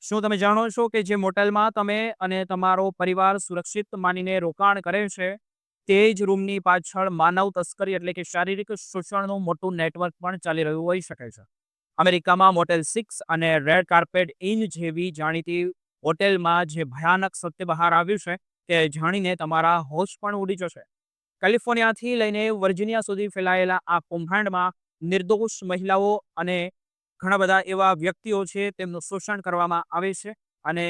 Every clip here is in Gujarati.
શું તમે જાણો છો કે જે મોટેલમાં તમે અને તમારો પરિવાર સુરક્ષિત માનીને રોકાણ કરે છે, તે જ રૂમની પાછળ માનવ તસ્કરી એટલે કે શારીરિક શોષણનું મોટું નેટવર્ક પણ ચાલી રહ્યું હોઈ શકે છે. અમેરિકામાં મોટેલ 6 અને રેડ કાર્પેટ ઇન જેવી જાણીતી હોટેલમાં જે ભયાનક સત્ય બહાર આવ્યું છે, તે જાણીને તમારા હોશ પણ ઉડી જશે. કેલિફોર્નિયાથી લઈને વર્જિનિયા સુધી ફેલાયેલા આ કૌભાંડમાં નિર્દોષ મહિલાઓ અને ઘણા બધા એવા વ્યક્તિઓ છે તેમનું શોષણ કરવામાં આવે છે. અને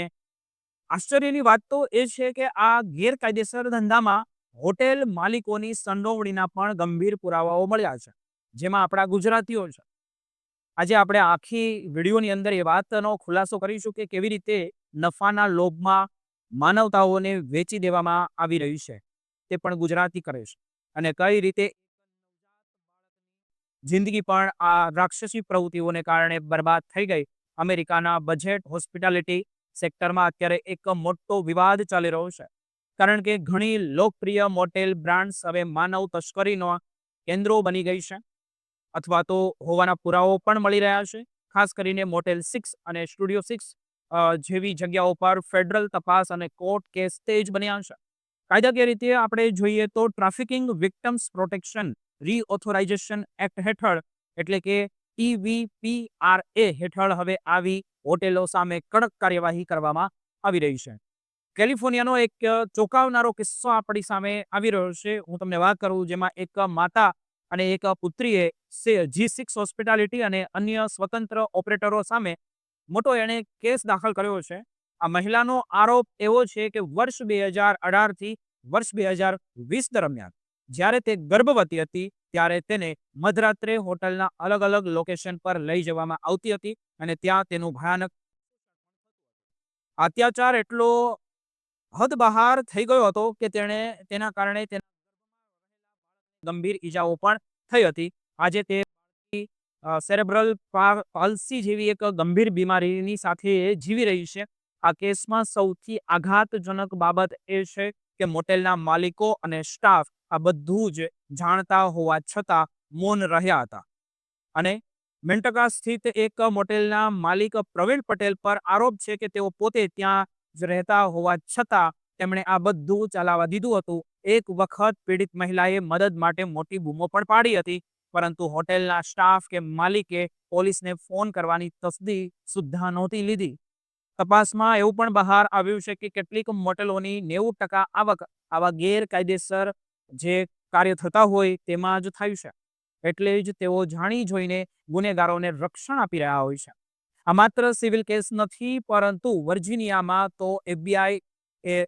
આશ્ચર્યની વાત તો એ છે કે આ ગેરકાયદેસર ધંધામાં હોટેલ માલિકોની સંડોવણીના પણ ગંભીર પુરાવાઓ મળ્યા છે, જેમાં આપણા ગુજરાતીઓ છે. આજે આપણે આખી વિડીયોની અંદર એ વાતનો ખુલાસો કરીશું કે કેવી રીતે નફાના લોભમાં માનવતાઓને વેચી દેવામાં આવી રહી છે, તે પણ ગુજરાતી કરે છે. અને કઈ રીતે જિંદગી પણ આ રાક્ષસી પ્રવૃત્તિઓને કારણે બરબાદ થઈ ગઈ. અમેરિકાના બજેટ હોસ્પિટાલિટી સેક્ટરમાં અત્યારે એક મોટો વિવાદ ચાલી રહ્યો છે, કારણ કે ઘણી લોકપ્રિય મોટેલ બ્રાન્ડ્સ હવે માનવ તસ્કરીનો કેન્દ્રો બની ગઈ છે, અથવા તો હોવાના પુરાવો પણ મળી રહ્યા છે. ખાસ કરીને મોટેલ 6 અને સ્ટુડિયો 6 જેવી જગ્યાઓ પર ફેડરલ તપાસ અને કોર્ટ કેસ તેજ બન્યા છે. કાયદાકીય રીતે આપણે જોઈએ તો ટ્રાફિકિંગ વિક્ટમ્સ પ્રોટેક્શન રીઓથોરાઇઝેશન એક્ટ હેઠળ એટલે કે TVPRA હેઠળ હવે આવી હોટેલો સામે કડક કાર્યવાહી કરવામાં આવી રહી છે. કેલિફોર્નિયાનો એક ચોંકાવનારો કિસ્સો આપણી સામે આવી રહ્યો છે. હું તમને વાત કરું, જેમાં એક માતા અને એક પુત્રીએ G6 હોસ્પિટાલિટી અને અન્ય સ્વતંત્ર ઓપરેટરો સામે મોટો એણે કેસ દાખલ કર્યો છે. આ મહિલાનો આરોપ એવો છે કે વર્ષ 2018 થી વર્ષ 2020 દરમિયાન જ્યારે તે ગર્ભવતી હતી, ત્યારે તેને મધરાત્રે હોટલના અલગ અલગ લોકેશન પર લઈ જવામાં આવતી હતી અને ત્યાં તેનું ભયાનક અત્યાચાર એટલો હદ બહાર થઈ ગયો હતો કે તેના કારણે ગંભીર ઈજાઓ પણ થઈ હતી. આજે તે સેરેબ્રલ પાલ્સી જેવી એક ગંભીર બીમારીની સાથે જીવી રહી છે. આ કેસમાં સૌથી આઘાતજનક બાબત એ છે કે મોટેલના માલિકો અને સ્ટાફ આ બધું જ જાણતા હોવા છતાં મૌન રહ્યા હતા. અને મેન્ટકા સ્થિત એક મોટેલના માલિક પ્રવીણ પટેલ પર આરોપ છે કે તેઓ પોતે ત્યાં જ રહેતા હોવા છતાં તેમણે આ બધું ચલાવવા દીધું હતું. એક વખત પીડિત મહિલાએ મદદ માટે મોટી બૂમો પણ પાડી હતી, પરંતુ હોટેલના સ્ટાફ કે માલિકે પોલીસને ફોન કરવાની તસ્દી સુદ્ધા નહોતી લીધી. તપાસમાં એવું પણ બહાર આવ્યું છે કે કેટલીક મોટેલોની 90% આવક આવા ગેરકાયદેસર જે કાર્ય થતા હોય તેમાં જ થાય છે. એટલે જ તેઓ જાણી જોઈને ગુનેગારોને રક્ષણ આપી રહ્યા હોય છે. આ માત્ર સિવિલ કેસ નથી, પરંતુ વર્જિનિયામાં તો FBI A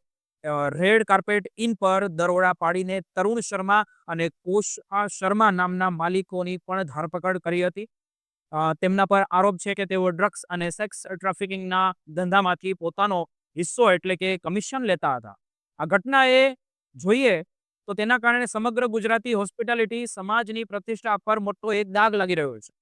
red carpet in પર દરોડા પાડીને તરુણ શર્મા અને કોશા શર્મા નામના માલિકોની પણ ધરપકડ કરી હતી. તેમના પર આરોપ છે કે તેઓ ડ્રગ્સ અને સેક્સ ટ્રાફિકિંગના ધંધામાંથી પોતાનો હિસ્સો એટલે કે કમિશન લેતા હતા. આ ઘટનાએ જોઈએ તો તેના કારણે સમગ્ર ગુજરાતી હોસ્પિટાલિટી સમાજની પ્રતિષ્ઠા પર મોટો એક દાગ લાગી રહ્યો છે.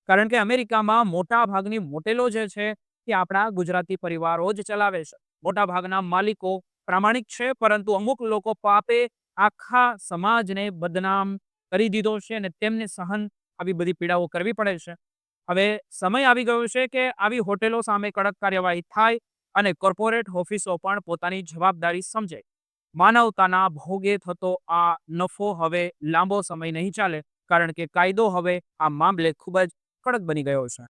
કારણ કે અમેરિકામાં મોટા ભાગની મોટેલો જે છે તે આપણા ગુજરાતી પરિવારો જ ચલાવે છે. મોટા ભાગના માલિકો પ્રામાણિક છે, પરંતુ અમુક લોકો પાપે આખા સમાજને બદનામ કરી દીધો છે અને તેમને સહન આવી બધી પીડાઓ કરવી પડે છે. હવે સમય આવી ગયો છે કે આવી હોટેલો સામે કડક કાર્યવાહી થાય અને કોર્પોરેટ ઓફિસો પણ પોતાની જવાબદારી સમજે. માનવતાના ભોગે થતો આ નફો હવે લાંબો સમય નહીં ચાલે, કારણ કે કાયદો હવે આ મામલે ખૂબ જ કડક બની ગયો છે.